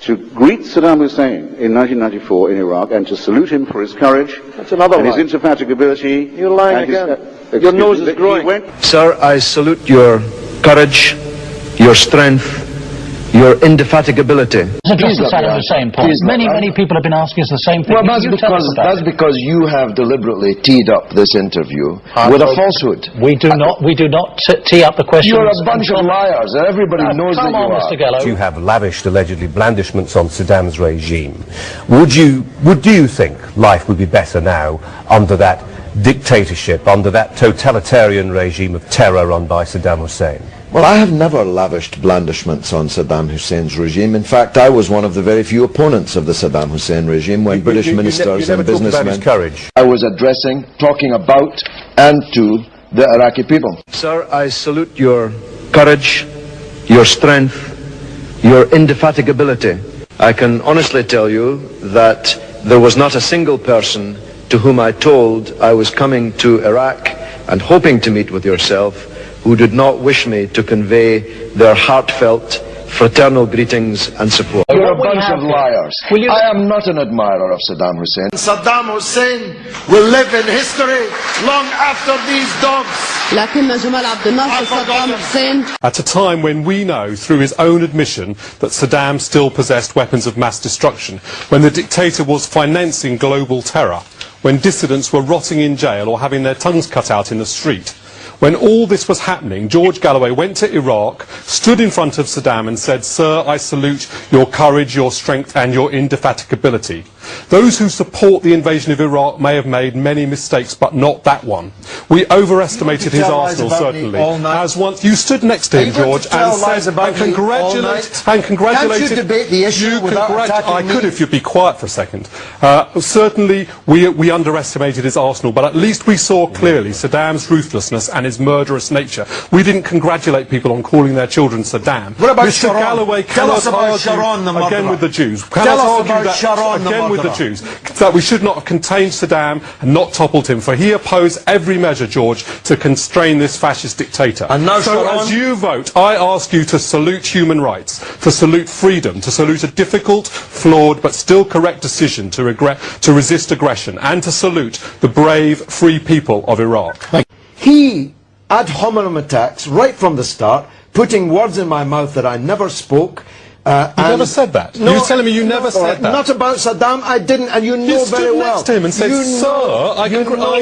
to greet Saddam Hussein in 1994 in Iraq and to salute him for his courage and his indefatigability. You're lying again. Your nose is growing. Sir, I salute your courage, your strength, your indefatigability. Just to Saddam Hussein, Paul. Many people have been asking us the same thing. Well, that's because you have deliberately teed up this interview with a falsehood. We do not tee up the questions. You're a bunch of liars, and everybody knows that you are. Mr. Galloway. You have lavished allegedly blandishments on Saddam's regime. Do you think life would be better now under that dictatorship, under that totalitarian regime of terror run by Saddam Hussein? Well, I have never lavished blandishments on Saddam Hussein's regime. In fact, I was one of the very few opponents of the Saddam Hussein regime when British ministers and businessmen... I was talking about and to the Iraqi people. Sir, I salute your courage, your strength, your indefatigability. I can honestly tell you that there was not a single person to whom I told I was coming to Iraq and hoping to meet with yourself who did not wish me to convey their heartfelt, fraternal greetings and support. You're a bunch of liars. I am not an admirer of Saddam Hussein. Saddam Hussein will live in history long after these dogs. At a time when we know, through his own admission, that Saddam still possessed weapons of mass destruction, when the dictator was financing global terror, when dissidents were rotting in jail or having their tongues cut out in the street, when all this was happening, George Galloway went to Iraq, stood in front of Saddam and said, "Sir, I salute your courage, your strength and your indefatigability." Those who support the invasion of Iraq may have made many mistakes, but not that one. We overestimated his arsenal, certainly. As once you stood next to him, George, and said, and congratulated... Can't you debate the issue without attacking me? I could if you'd be quiet for a second. Certainly, we underestimated his arsenal, but at least we saw clearly Saddam's ruthlessness and his murderous nature. We didn't congratulate people on calling their children Saddam. What about Mr. Sharon? Galloway Tell us about Sharon, the murderer. Again with the Jews. Tell us about Sharon, the murderer. With the Jews, that we should not have contained Saddam and not toppled him, for he opposed every measure, George, to constrain this fascist dictator. And now, so as you vote, I ask you to salute human rights, to salute freedom, to salute a difficult, flawed, but still correct decision to resist aggression, and to salute the brave, free people of Iraq. He, ad hominem attacks, right from the start, putting words in my mouth that I never spoke. You never said that. No, you're telling me you never said that. Not about Saddam. I didn't, and you know very well. You stood next to him and said, "Sir, I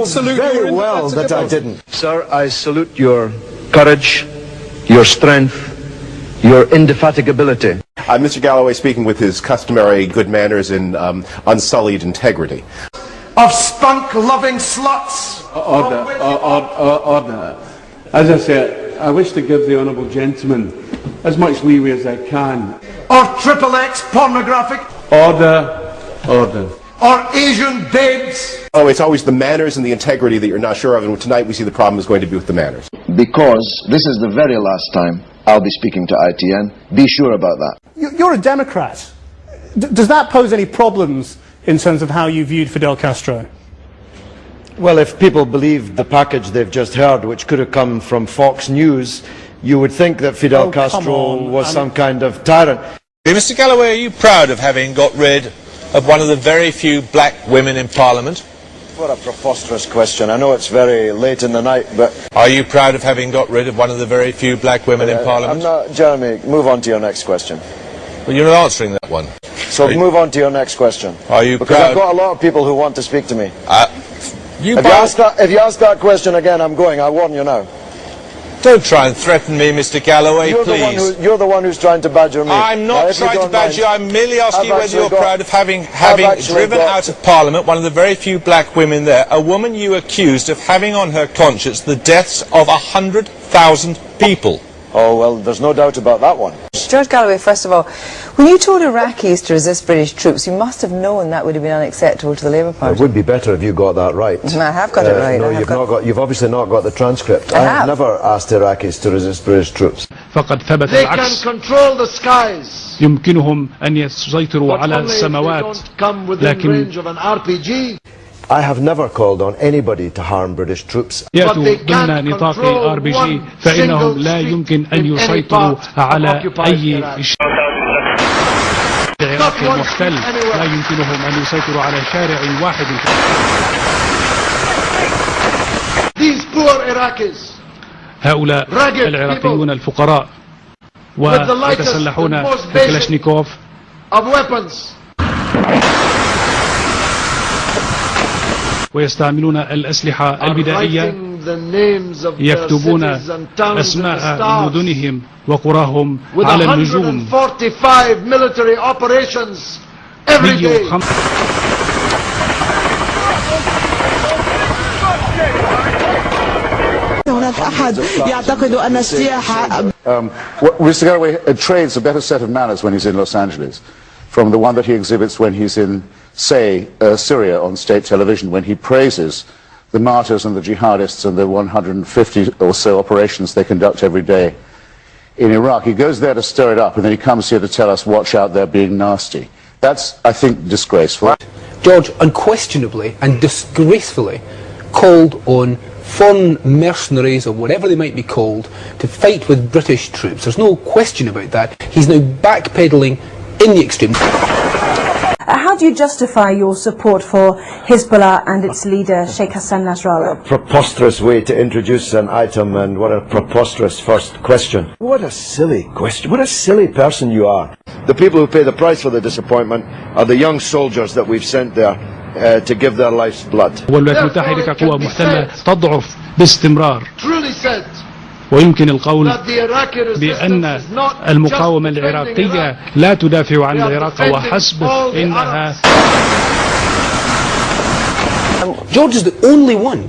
salute very well that I didn't." Sir, I salute your courage, your strength, your indefatigability. Mr. Galloway speaking with his customary good manners and unsullied integrity. Of spunk-loving sluts. Order. As I said, I wish to give the honourable gentleman as much leeway as I can. Or XXX pornographic. Order. Or Asian babes. Oh, it's always the manners and the integrity that you're not sure of, and tonight we see the problem is going to be with the manners. Because this is the very last time I'll be speaking to ITN. Be sure about that. You're a Democrat. Does that pose any problems in terms of how you viewed Fidel Castro? Well, if people believe the package they've just heard, which could have come from Fox News, you would think that Fidel Castro was some kind of tyrant. Mr. Galloway, are you proud of having got rid of one of the very few black women in Parliament? What a preposterous question. I know it's very late in the night, but... Are you proud of having got rid of one of the very few black women in Parliament? I'm not... Jeremy, move on to your next question. Well, you're not answering that one. So move on to your next question. Are you because proud? I've got a lot of people who want to speak to me. If you ask that question again, I'm going. I warn you now. Don't try and threaten me, Mr. Galloway, please. You're the one who's trying to badger me. I'm not trying to badger you. I'm merely asking you whether you're proud of having driven out of Parliament one of the very few black women there, a woman you accused of having on her conscience the deaths of 100,000 people. Oh, well, there's no doubt about that one. George Galloway, first of all, when you told Iraqis to resist British troops, you must have known that would have been unacceptable to the Labour Party. It would be better if you got that right. I have got it right. No, you've obviously not got the transcript. I have never asked Iraqis to resist British troops. They can control the skies. يمكنهم أن يسيطروا على السماوات. لكن I have never called on anybody to harm British troops. يأتوا ضمن نطاق RPG فإنهم لا يمكن أن يسيطروا على أي شيء. not once anywhere. لا يمكنهم أن يسيطروا على شارع واحد. These poor Iraqis, هؤلاء العراقيون الفقراء ويتسلحون بالكلاشنيكوف of weapons, ويستعملون الأسلحة البدائية، يكتبون أسماء مدنهم وقراهم على النجوم. 145 military operations every day. Mr. Galloway trades a better set of manners when he's in Los Angeles from the one that he exhibits when he's in, say, Syria on state television, when he praises the martyrs and the jihadists and the 150 or so operations they conduct every day in Iraq. He goes there to stir it up, and then he comes here to tell us, watch out, they're being nasty. That's, I think, disgraceful. George unquestionably and disgracefully called on foreign mercenaries, or whatever they might be called, to fight with British troops. There's no question about that. He's now backpedaling in the extreme. How do you justify your support for Hezbollah and its leader, Sheikh Hassan Nasrallah? A preposterous way to introduce an item, and what a preposterous first question. What a silly question. What a silly person you are. The people who pay the price for the disappointment are the young soldiers that we've sent there to give their life's blood. والولايات المتحدة كقوة محتلة تضعف باستمرار. ويمكن القول بأن المقاومة العراقية لا تدافع عن العراق وحسب، إنها George is the only one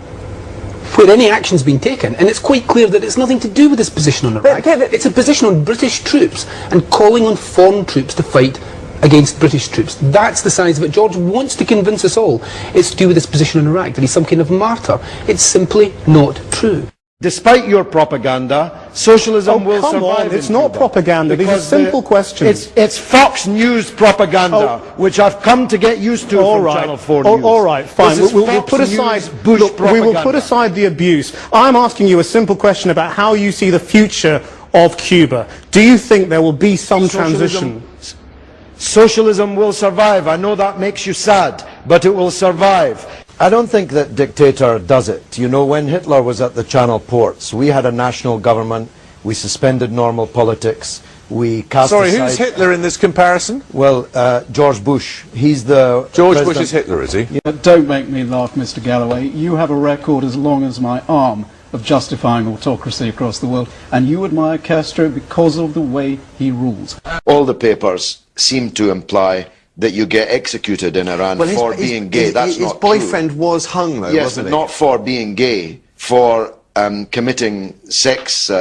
where any action's been taken, and it's quite clear that it's nothing to do with his position on Iraq. It's a position on British troops and calling on foreign troops to fight against British troops. That's the size of it. George wants to convince us all it's to do with his position in Iraq, that he's some kind of martyr. It's simply not true. Despite your propaganda, socialism will survive. It's not propaganda. These are simple questions. It's Fox News propaganda, which I've come to get used to from Channel 4 News. All right, fine. We'll put aside we will put aside the abuse. I'm asking you a simple question about how you see the future of Cuba. Do you think there will be some transition? Socialism will survive. I know that makes you sad, but it will survive. I don't think that dictator does it. You know, when Hitler was at the Channel ports, we had a national government, we suspended normal politics, we cast aside... Sorry, who's Hitler in this comparison? Well, George Bush. He's the George Bush is Hitler, is he? Yeah. Don't make me laugh, Mr. Galloway. You have a record as long as my arm of justifying autocracy across the world, and you admire Castro because of the way he rules. All the papers seem to imply that you get executed in Iran for being gay. That's not true. His boyfriend was hung, though, wasn't he? Yes, but not for being gay, for committing sex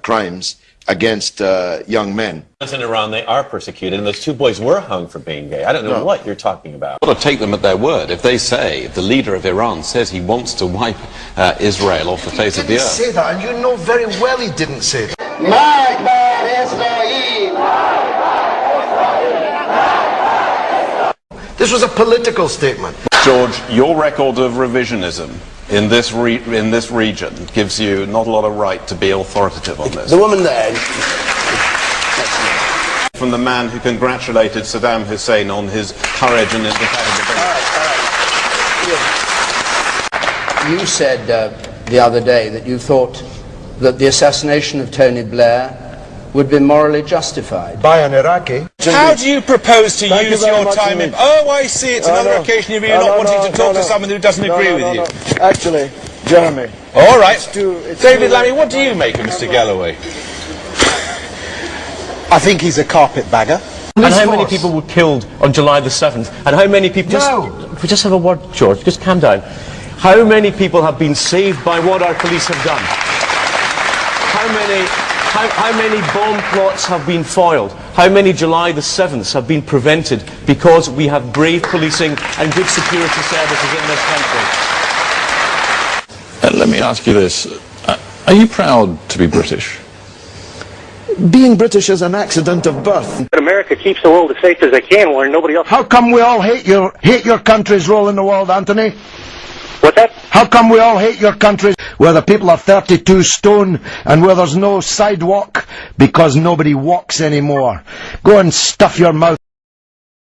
crimes against young men. In Iran, they are persecuted, and those two boys were hung for being gay. I don't know what you're talking about. You've got to take them at their word. If they say, if the leader of Iran says he wants to wipe Israel off the face of the earth. He didn't say that, and you know very well he didn't say that. This was a political statement. George, your record of revisionism in this region gives you not a lot of right to be authoritative on this. The woman there... From the man who congratulated Saddam Hussein on his courage and indefatigability. You said the other day that you thought that the assassination of Tony Blair would be morally justified. By an Iraqi. How do you propose to use your time in... Oh, I see, it's another occasion of you not wanting to talk to someone who doesn't agree with you. Actually, Jeremy. All right. David Lammy, what do you make of Mr. Galloway? I think he's a carpetbagger. And how many people were killed on July the 7th? And how many people... Just have a word, George, just calm down. How many people have been saved by what our police have done? How many bomb plots have been foiled? How many July the 7ths have been prevented because we have brave policing and good security services in this country? Let me ask you this. Are you proud to be British? Being British is an accident of birth. America keeps the world as safe as they can when nobody else... How come we all hate your country's role in the world, Anthony? What's that? How come we all hate your country where the people are 32 stone and where there's no sidewalk because nobody walks anymore? Go and stuff your mouth.